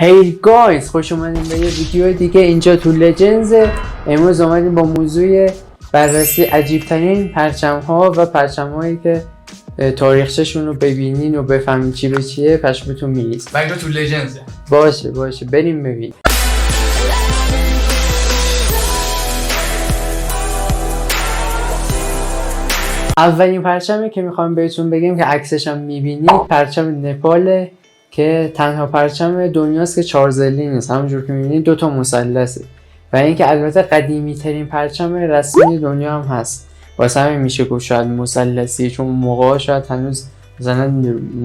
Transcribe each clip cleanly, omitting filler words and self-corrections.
هی گایز، خوش اومدیم به یه ویدیو دیگه اینجا تو لجنز. امروز اومدیم با موضوع بررسی عجیبترین پرچم ها و پرچم هایی که تاریخچه‌شون رو ببینین و بفهمین چی به چیه پشمتون میریزه. و اینجا تو لجنز باشه بریم ببینیم. اولین پرچمی که میخوام بهتون بگم که عکسش هم میبینید پرچم نپاله که تنها پرچم دنیاست که 4 ضلعی نیست، همونجور که میبینید 2 تا مثلثه و اینکه البته قدیمی ترین پرچم رسمی دنیا هم هست. واسه همین میشه گفت شاید مثلثی، چون موقعا شاید هنوز مثلا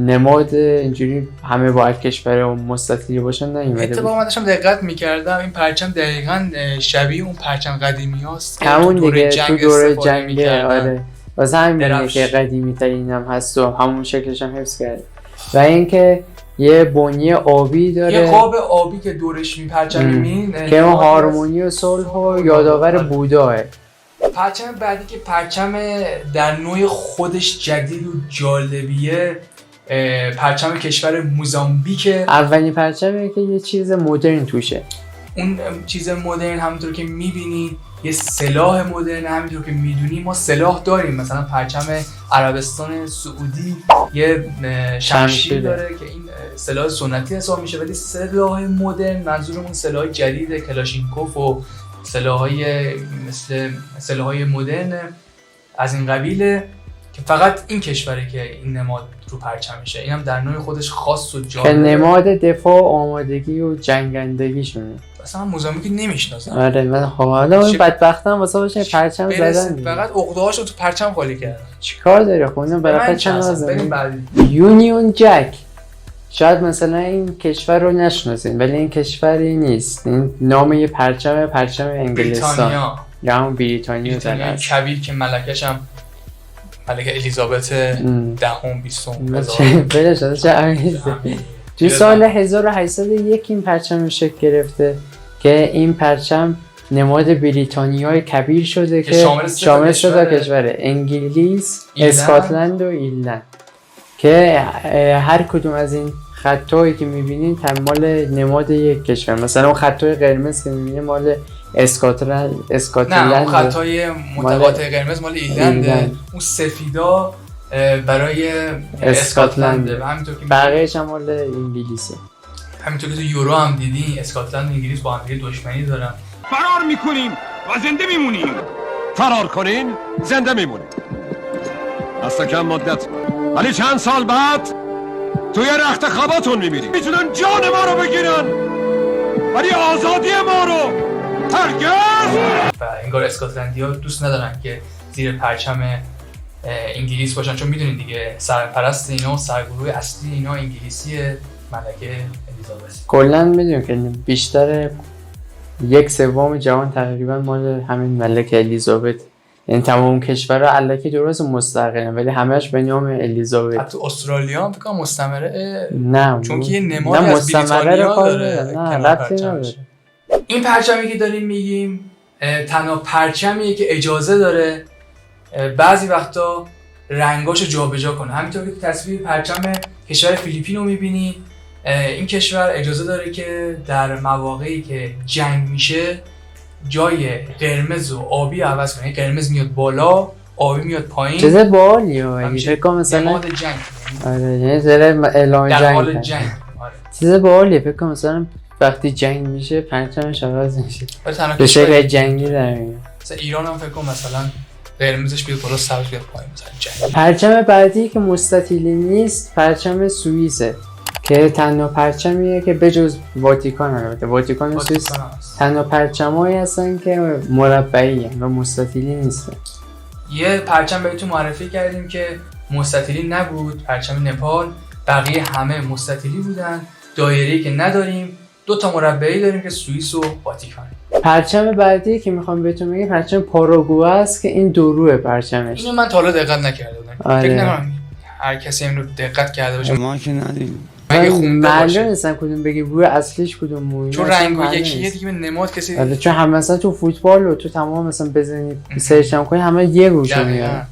نماد اینجوری همه با کشور و مستطیلی باشن نیومده. اتفاقا من داشتم دقت میکردم این پرچم دقیقاً شبیه اون پرچم قدیمی هاست همون دیگه تو دوره جنگ. آره واسه همین که قدیمی ترین هم هست و همون شکلش هم حفظ کرده. و اینکه یه بنی آبی داره، یه قاب آبی که دورش پرچم می‌بینین که اون هارمونی و صلح و یادآور بوداه. پرچم بعدی که پرچم در نوع خودش جدید و جالبیه، پرچم کشور موزامبیکه. اولین پرچمیه که یه چیز مدرن توشه. اون چیز مدرن همونطور که می‌بینید یه سلاح مدرن، همونطور که میدونی ما سلاح داریم، مثلا پرچم عربستان سعودی یه شمشیر داره که این سلاح سنتی حساب میشه، ولی سلاح مدرن منظورمون سلاح جدید کلاشینکوف و سلاح‌های مثل سلاح‌های مدرن از این قبیله که فقط این کشوره که این نماد رو پرچمشه. اینم در نوع خودش خاص و جالبه که نماد دفاع، آمادگی و جنگندگیشونه. اصلا من موزامبیک نمیشناسم. آره من حالا اون بدبختم واسه باشه پرچم زدن، فقط عقده‌هاشو تو پرچم خالی کردن. چیکار داره خونه برای چند لازم؟ بعد یونیون جک. شاید مثلا این کشور رو نشناسین ولی این کشوری نیست، این نام یه پرچم انگلستان یا همون بریتانیا کبیر که ملکش هم ملکه الیزابت دهم 20 بلش تو سال 1801 این پرچم شکل گرفته که این پرچم نماد بریتانیای کبیر شده که شامل 3 تا کشور انگلیس، اسکاتلند و ایرلند، که هر کدوم از این خطایی که میبینین مال نماد یک کشور. مثلا اون خطای قرمز که میبینین مال اسکاتلند. نه اون خطای متقاطع قرمز مال ایرلنده، اون سفیدا برای اسکاتلنده و همینطور که بقیه‌اش هم مال انگلیسه. همینطور که تو یورو هم دیدی اسکاتلند و انگلیس با هم دیگه دشمنی دارن. فرار میکنیم و زنده میمونیم. فرار کنین زنده میمونیم. دست کم مدت ولی چند سال بعد توی رخت خواباتون میمیریم. میتونن جان ما رو بگیرن ولی آزادی ما رو هرگز. و انگار اسکاتلندی‌ها دوست ندارن که زیر پرچم انگلیس باشن، چون میدونید دیگه سرپرست اینا و سرگروه اصلی اینا انگلیسیه، ملکه الیزابت. کلا میدونیم که بیشتر 1/3 جهان تقریبا مال همین ملکه الیزابت، یعنی تمام کشورها الکی درست مستقلن ولی همش به نام الیزابت. حتی استرالیا هم فکر کنم مستعمره، نه چون که یه نمادی از بریتانیا داره. نه ربطی نداره. این پرچمی که داریم میگیم تنها پرچمیه که اجازه داره بعضی وقتا رنگاشو جابجا کنه. همینطور که تصویر پرچم کشور فیلیپین رو میبینی، این کشور اجازه داره که در مواقعی که جنگ میشه جای قرمز و آبی عوض کنه. قرمز میاد بالا، آبی میاد پایین. چیز باحالیه. فکر کنم مثلا نماد جنگ. آره یعنی زره اعلام جنگ. در حال جنگ. آره. چیز باحالیه. فکر کنم مثلا وقتی جنگ میشه پرچمش عوض میشه. به شکل جنگی در میاد. مثلا ایران هم فکر کنم مثلا قرمزش بیاد بالا، سبز بیاد پایین مثلا جنگ. پرچم بعدی که مستطیلی نیست پرچم سوئیسه که تنها پرچمیه که بجز واتیکان، البته واتیکان سوئیس تنها پرچمایی هستن که مربعی هستن و مستطیلی نیستن. یه پرچم بهتون معرفی کردیم که مستطیلی نبود، پرچم نپال. بقیه همه مستطیلی بودن. دایره‌ای که نداریم، 2 تا مربعی داریم که سوئیس و واتیکان. پرچم بعدی که میخوام بهتون بگم پرچم پاراگوئه است که این دروه پرچمش. اینو من تا حالا دقت نکرده بودم. فکر نمی‌کنم هر کسی اینو دقت کرده باشه. ما که ندیم. معلوم نیستن کدوم بگی روی اصلیش کدوم موی، چون رنگو یکیه دیگه به نماد کسی. آره چون هم مثلا تو فوتبال و تو تمام مثلا بزنید سرچ هم کنی همه یه گوشه میاد.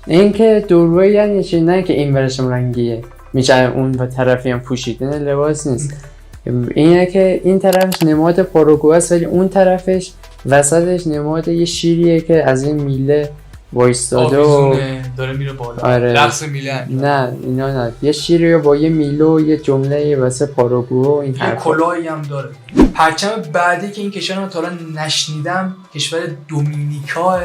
این که دروه یعنی چی؟ نه که این ورشم رنگیه میشه اون و طرفی هم پوشیدن لباس نیست. اینه که این طرفش نماد پاراگوئه است ولی اون طرفش وسطش نماد یه شیریه که از این میله وایستاده و داره میره بالا. آره. رقص میله. نه اینا نه، یه شیری با یه میله و یه جمله واسه پاراگوئه و این حرفا. کلاهی هم داره. پرچم بعدی که این کشور رو تا حالا نشنیدم کشور دومینیکا.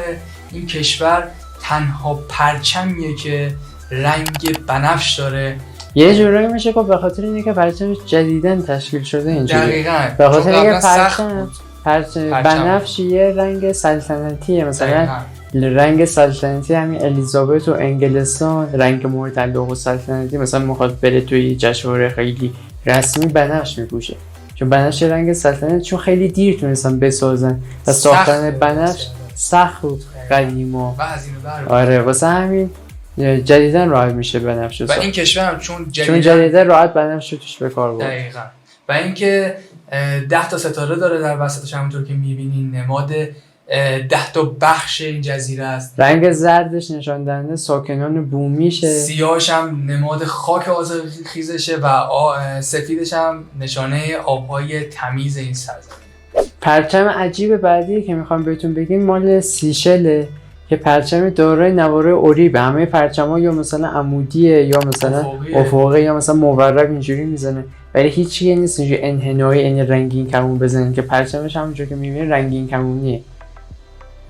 این کشور تنها پرچمیه که رنگ بنفش داره. یه جورایی میشه که به خاطر اینه که پرچمش جدیداً تشکیل شده اینجوری. دقیقاً. به خاطر اینکه پرچم بنفش یه رنگ سلطنتیه، مثلا رنگ سلطنتی همین الیزابت و انگلستان رنگ مورد علاقه و سلطنتی، مثلا میخواد بره توی جشنواره خیلی رسمی بنفش میپوشه چون بنفش رنگ سلطنتی، چون خیلی دیر تونستن بسازن و ساختن بنفش سخت بود قدیما. آره واسه همین جدیدن راحت میشه بنفش و این کشور هم چون جدیدن راحت بنفش توش به کار برد. دقیقاً. و اینکه 10 تا ستاره داره در وسطش، همونطور که میبینین نماد 10 تا بخش این جزیره است. رنگ زردش نشان دهنده ساکنان بومیشه، سیاهش هم نماد خاک آذرخیزشه و سفیدش هم نشانه آبهای تمیز این سرزمین. پرچم عجیب بعدی که میخوام بهتون بگیم مال سیشله که پرچم دارای نواره اوریبه. همه پرچم‌ها یا مثلا عمودیه یا مثلا افقی یا مثلا مورب اینجوری میزنه، ولی هیچی نیست اینجوری انحنایی این رنگین کمون بزنن که پرچمش همونجوری که میبینید رنگین کمونیه.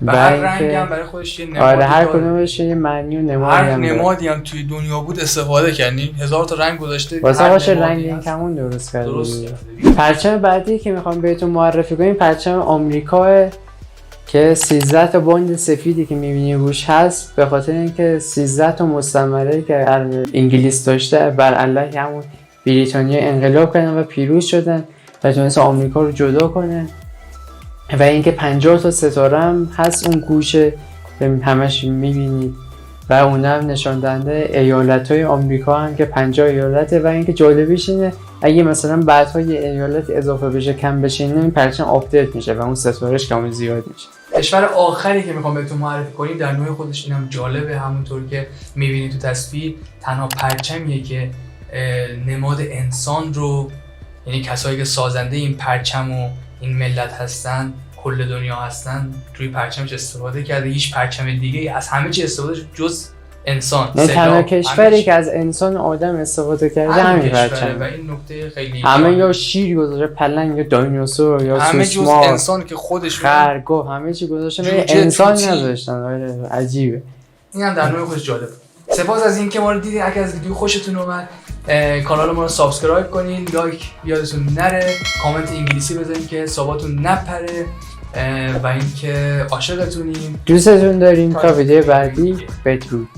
و هر رنگی هم برای خودش یه نمادی آره هر کدومش یه معنی و نمادی هر نمادی هم توی دنیا بود استفاده کردیم، 1000 تا رنگ گذاشته واسه رنگین کمون درست کرده. پرچم بعدی که میخوام بهتون معرفی کنم پرچم آمریکا که 13 تا بند سفیدی که میبینی روش هست، به خاطر اینکه 13 تا مستعمره که انگلیس داشته بر علیه همون بریتانیا انقلاب کردن و پیروز شدن و تونست آمریکا رو جدا کنه. و اینکه 50 تا ستاره هم هست اون گوشه همش میبینید و اونم نشان دهنده ایالت‌های آمریکا هم که 50 ایالته. و اینکه جالبیش اینه اگه مثلا بعدها یه ایالت اضافه بشه کم بشه این پرچم آپدیت میشه و اون ستارهش کامل زیاد میشه. کشور آخری که میخوام بهتون معرفی کنیم در نوع خودش اینم جالبه، همونطور که میبینید تو تصویر تنها پرچمیه که نماد انسان رو، یعنی کسایی که سازنده این پرچم و این ملت هستن کل دنیا هستن روی پرچمش استفاده کرده. هیچ پرچم دیگه از همه چی استفاده جز انسان. نه تنها کشوری که از انسان آدم استفاده کرده همین پرچم و این نکته خیلی همه یا شیر گذاشته، پلنگ یا دایناسور یا همه سوسمار، جز انسان که خودش خرگاه همه چی گذاشته انسان نذاشتن. آره عجیبه. این هم در نوع خودش جالبه. سپاس از اینکه ما رو دیدین. اگه از ویدیو خوشتون اومد کانال ما رو سابسکرایب کنین، لایک یادتون نره، کامنت انگلیسی بذارین که حساباتون نپره و اینکه عاشقتونیم، دوستتون داریم. تا ویدیو بعدی بدرود.